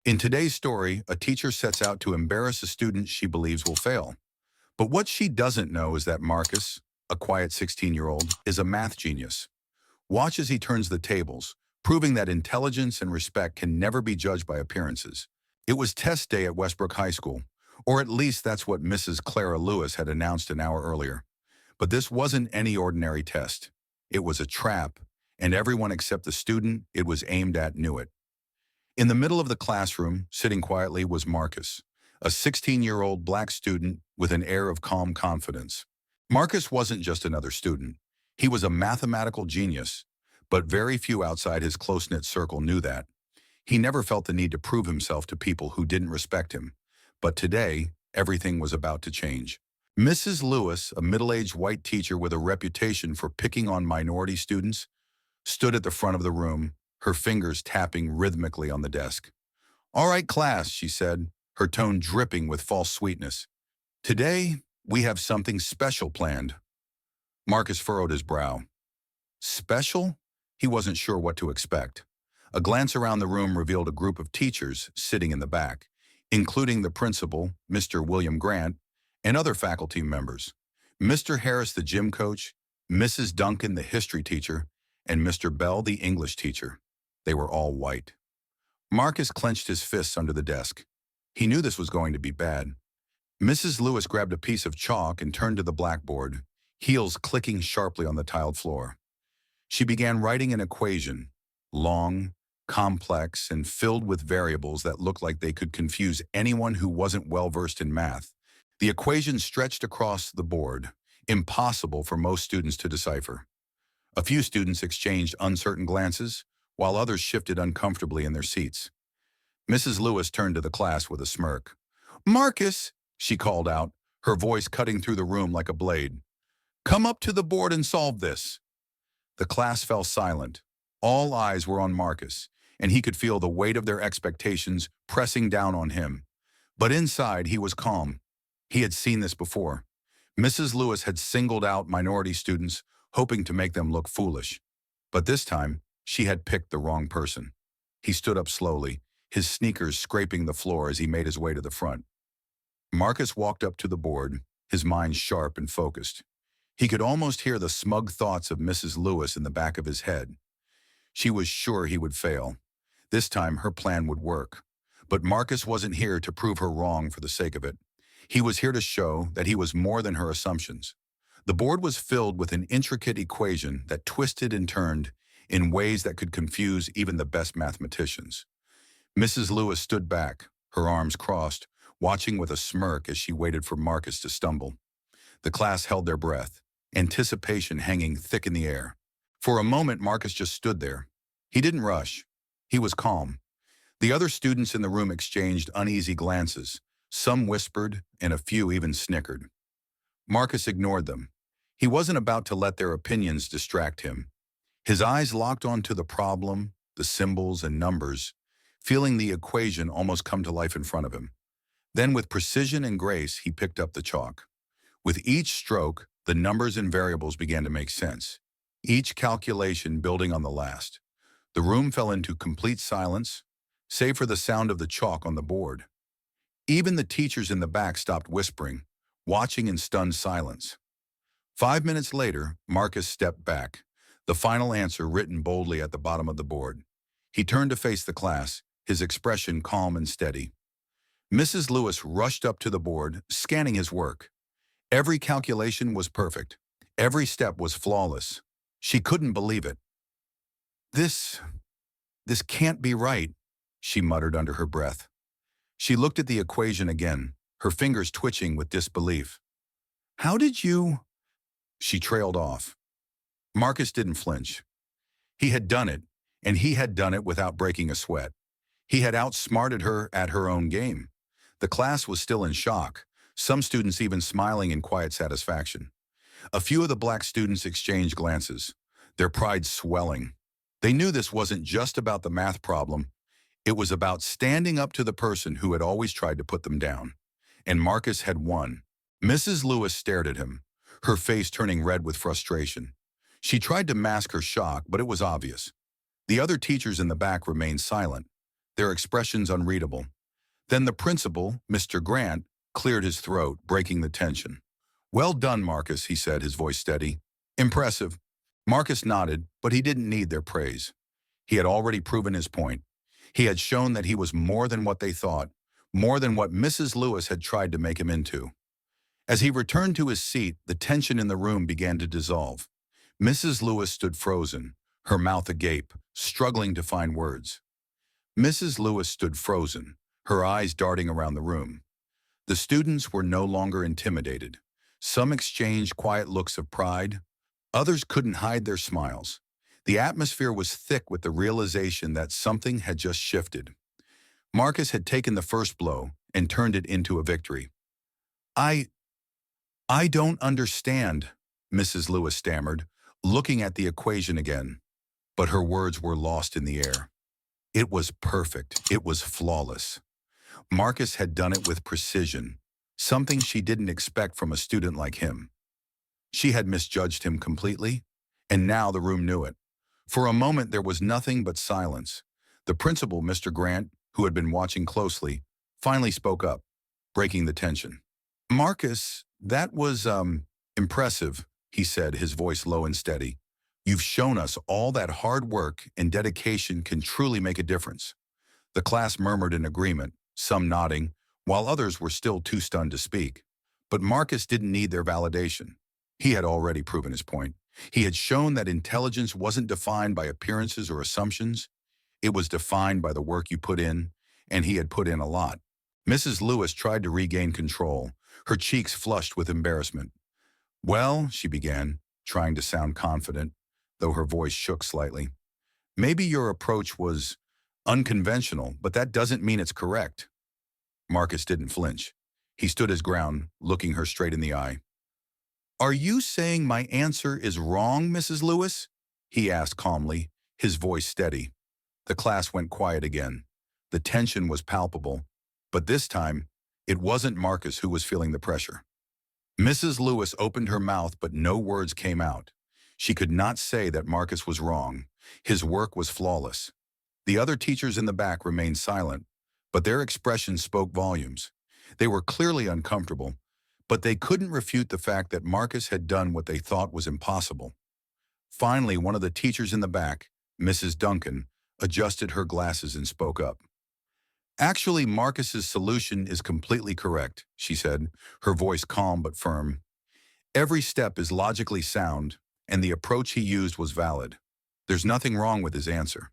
In today's story, a teacher sets out to embarrass a student she believes will fail. But what she doesn't know is that Marcus, a quiet 16-year-old, is a math genius. Watch as he turns the tables, proving that intelligence and respect can never be judged by appearances. It was test day at Westbrook High School, or at least that's what Mrs. Clara Lewis had announced an hour earlier. But this wasn't any ordinary test. It was a trap, and everyone except the student it was aimed at knew it. In the middle of the classroom, sitting quietly, was Marcus, a 16-year-old black student with an air of calm confidence. Marcus wasn't just another student. He was a mathematical genius, but very few outside his close-knit circle knew that. He never felt the need to prove himself to people who didn't respect him. But today, everything was about to change. Mrs. Lewis, a middle-aged white teacher with a reputation for picking on minority students, stood at the front of the room, her fingers tapping rhythmically on the desk. "All right, class," she said, her tone dripping with false sweetness. "Today, we have something special planned." Marcus furrowed his brow. Special? He wasn't sure what to expect. A glance around the room revealed a group of teachers sitting in the back, including the principal, Mr. William Grant, and other faculty members. Mr. Harris, the gym coach, Mrs. Duncan, the history teacher, and Mr. Bell, the English teacher. They were all white. Marcus clenched his fists under the desk. He knew this was going to be bad. Mrs. Lewis grabbed a piece of chalk and turned to the blackboard, heels clicking sharply on the tiled floor. She began writing an equation, long, complex, and filled with variables that looked like they could confuse anyone who wasn't well-versed in math. The equation stretched across the board, impossible for most students to decipher. A few students exchanged uncertain glances, while others shifted uncomfortably in their seats. Mrs. Lewis turned to the class with a smirk. "Marcus," she called out, her voice cutting through the room like a blade. "Come up to the board and solve this." The class fell silent. All eyes were on Marcus, and he could feel the weight of their expectations pressing down on him. But inside, he was calm. He had seen this before. Mrs. Lewis had singled out minority students, hoping to make them look foolish. But this time, she had picked the wrong person. He stood up slowly, his sneakers scraping the floor as he made his way to the front. Marcus walked up to the board, his mind sharp and focused. He could almost hear the smug thoughts of Mrs. Lewis in the back of his head. She was sure he would fail. This time, her plan would work. But Marcus wasn't here to prove her wrong for the sake of it. He was here to show that he was more than her assumptions. The board was filled with an intricate equation that twisted and turned in ways that could confuse even the best mathematicians. Mrs. Lewis stood back, her arms crossed, watching with a smirk as she waited for Marcus to stumble. The class held their breath, anticipation hanging thick in the air. For a moment, Marcus just stood there. He didn't rush. He was calm. The other students in the room exchanged uneasy glances. Some whispered, and a few even snickered. Marcus ignored them. He wasn't about to let their opinions distract him. His eyes locked onto the problem, the symbols and numbers, feeling the equation almost come to life in front of him. Then with precision and grace, he picked up the chalk. With each stroke, the numbers and variables began to make sense, each calculation building on the last. The room fell into complete silence, save for the sound of the chalk on the board. Even the teachers in the back stopped whispering, watching in stunned silence. 5 minutes later, Marcus stepped back, the final answer written boldly at the bottom of the board. He turned to face the class, his expression calm and steady. Mrs. Lewis rushed up to the board, scanning his work. Every calculation was perfect. Every step was flawless. She couldn't believe it. This can't be right," she muttered under her breath. She looked at the equation again, her fingers twitching with disbelief. "How did you—" She trailed off. Marcus didn't flinch. He had done it, and he had done it without breaking a sweat. He had outsmarted her at her own game. The class was still in shock, some students even smiling in quiet satisfaction. A few of the black students exchanged glances, their pride swelling. They knew this wasn't just about the math problem. It was about standing up to the person who had always tried to put them down. And Marcus had won. Mrs. Lewis stared at him, her face turning red with frustration. She tried to mask her shock, but it was obvious. The other teachers in the back remained silent, their expressions unreadable. Then the principal, Mr. Grant, cleared his throat, breaking the tension. "Well done, Marcus," he said, his voice steady. "Impressive." Marcus nodded, but he didn't need their praise. He had already proven his point. He had shown that he was more than what they thought, more than what Mrs. Lewis had tried to make him into. As he returned to his seat, the tension in the room began to dissolve. Mrs. Lewis stood frozen, her mouth agape, struggling to find words. Mrs. Lewis stood frozen, her eyes darting around the room. The students were no longer intimidated. Some exchanged quiet looks of pride. Others couldn't hide their smiles. The atmosphere was thick with the realization that something had just shifted. Marcus had taken the first blow and turned it into a victory. I don't understand," Mrs. Lewis stammered, looking at the equation again. But her words were lost in the air. It was perfect. It was flawless. Marcus had done it with precision, something she didn't expect from a student like him. She had misjudged him completely, and now the room knew it. For a moment there was nothing but silence. The principal, Mr. Grant, who had been watching closely, finally spoke up, breaking the tension. "Marcus, that was, impressive," he said, his voice low and steady. "You've shown us all that hard work and dedication can truly make a difference." The class murmured in agreement, some nodding, while others were still too stunned to speak. But Marcus didn't need their validation. He had already proven his point. He had shown that intelligence wasn't defined by appearances or assumptions. It was defined by the work you put in, and he had put in a lot. Mrs. Lewis tried to regain control, her cheeks flushed with embarrassment. "Well," she began, trying to sound confident, though her voice shook slightly. "Maybe your approach was unconventional, but that doesn't mean it's correct." Marcus didn't flinch. He stood his ground, looking her straight in the eye. "Are you saying my answer is wrong, Mrs. Lewis?" he asked calmly, his voice steady. The class went quiet again. The tension was palpable, but this time, it wasn't Marcus who was feeling the pressure. Mrs. Lewis opened her mouth, but no words came out. She could not say that Marcus was wrong. His work was flawless. The other teachers in the back remained silent, but their expressions spoke volumes. They were clearly uncomfortable, but they couldn't refute the fact that Marcus had done what they thought was impossible. Finally, one of the teachers in the back, Mrs. Duncan, adjusted her glasses and spoke up. "Actually, Marcus's solution is completely correct," she said, her voice calm but firm. "Every step is logically sound, and the approach he used was valid. There's nothing wrong with his answer."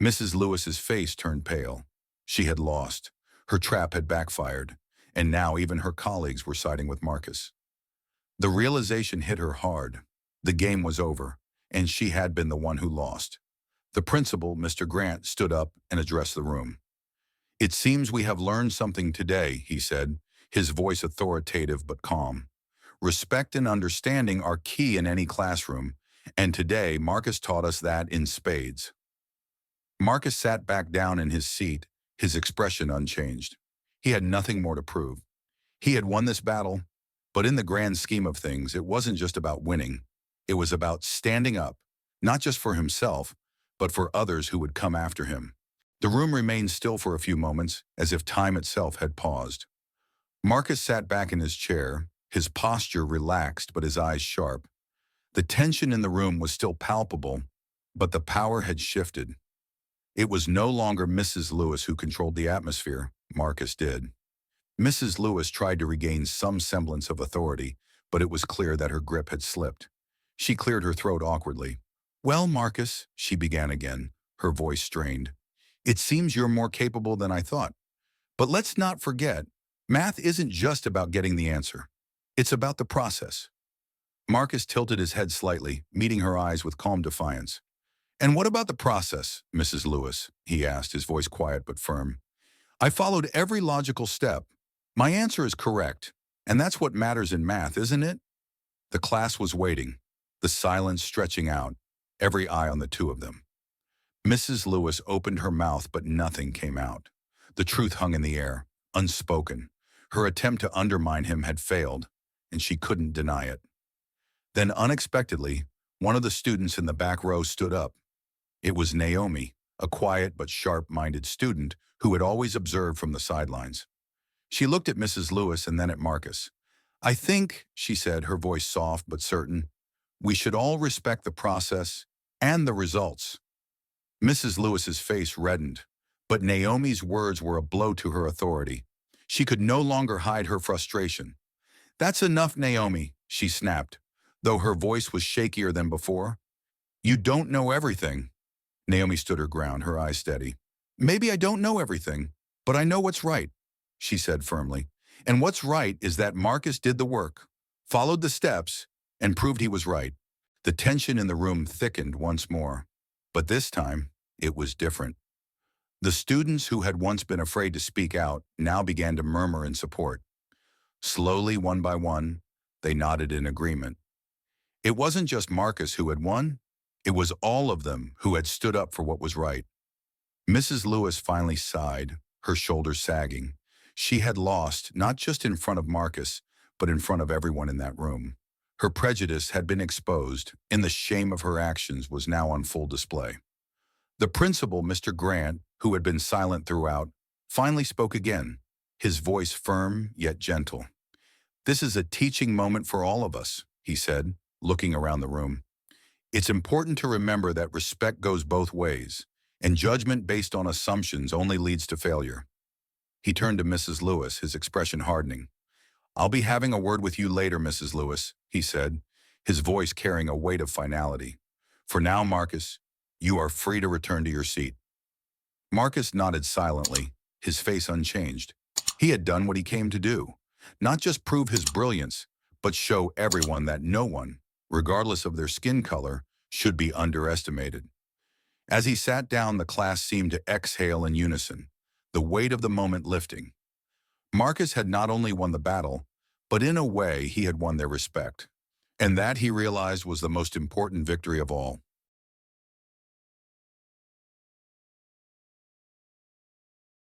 Mrs. Lewis's face turned pale. She had lost. Her trap had backfired, and now even her colleagues were siding with Marcus. The realization hit her hard. The game was over, and she had been the one who lost. The principal, Mr. Grant, stood up and addressed the room. "It seems we have learned something today," he said, his voice authoritative but calm. "Respect and understanding are key in any classroom, and today Marcus taught us that in spades." Marcus sat back down in his seat, his expression unchanged. He had nothing more to prove. He had won this battle, but in the grand scheme of things, it wasn't just about winning. It was about standing up, not just for himself, but for others who would come after him. The room remained still for a few moments, as if time itself had paused. Marcus sat back in his chair, his posture relaxed but his eyes sharp. The tension in the room was still palpable, but the power had shifted. It was no longer Mrs. Lewis who controlled the atmosphere. Marcus did. Mrs. Lewis tried to regain some semblance of authority, but it was clear that her grip had slipped. She cleared her throat awkwardly. "Well, Marcus," she began again, her voice strained. "It seems you're more capable than I thought. But let's not forget, math isn't just about getting the answer. It's about the process." Marcus tilted his head slightly, meeting her eyes with calm defiance. "And what about the process, Mrs. Lewis?" he asked, his voice quiet but firm. "I followed every logical step. My answer is correct, and that's what matters in math, isn't it?" The class was waiting, the silence stretching out, every eye on the two of them. Mrs. Lewis opened her mouth, but nothing came out. The truth hung in the air, unspoken. Her attempt to undermine him had failed, and she couldn't deny it. Then, unexpectedly, one of the students in the back row stood up. It was Naomi, a quiet but sharp-minded student who had always observed from the sidelines. She looked at Mrs. Lewis and then at Marcus. "I think," she said, her voice soft but certain, "we should all respect the process and the results." Mrs. Lewis's face reddened, but Naomi's words were a blow to her authority. She could no longer hide her frustration. "That's enough, Naomi," she snapped, though her voice was shakier than before. "You don't know everything." Naomi stood her ground, her eyes steady. "Maybe I don't know everything, but I know what's right," she said firmly. "And what's right is that Marcus did the work, followed the steps, and proved he was right." The tension in the room thickened once more, but this time it was different. The students who had once been afraid to speak out now began to murmur in support. Slowly, one by one, they nodded in agreement. It wasn't just Marcus who had won. It was all of them who had stood up for what was right. Mrs. Lewis finally sighed, her shoulders sagging. She had lost, not just in front of Marcus, but in front of everyone in that room. Her prejudice had been exposed, and the shame of her actions was now on full display. The principal, Mr. Grant, who had been silent throughout, finally spoke again, his voice firm yet gentle. "This is a teaching moment for all of us," he said, looking around the room. "It's important to remember that respect goes both ways, and judgment based on assumptions only leads to failure." He turned to Mrs. Lewis, his expression hardening. "I'll be having a word with you later, Mrs. Lewis," he said, his voice carrying a weight of finality. "For now, Marcus, you are free to return to your seat." Marcus nodded silently, his face unchanged. He had done what he came to do, not just prove his brilliance, but show everyone that no one, regardless of their skin color, should be underestimated. As he sat down, the class seemed to exhale in unison, the weight of the moment lifting. Marcus had not only won the battle, but in a way he had won their respect. And that, he realized, was the most important victory of all.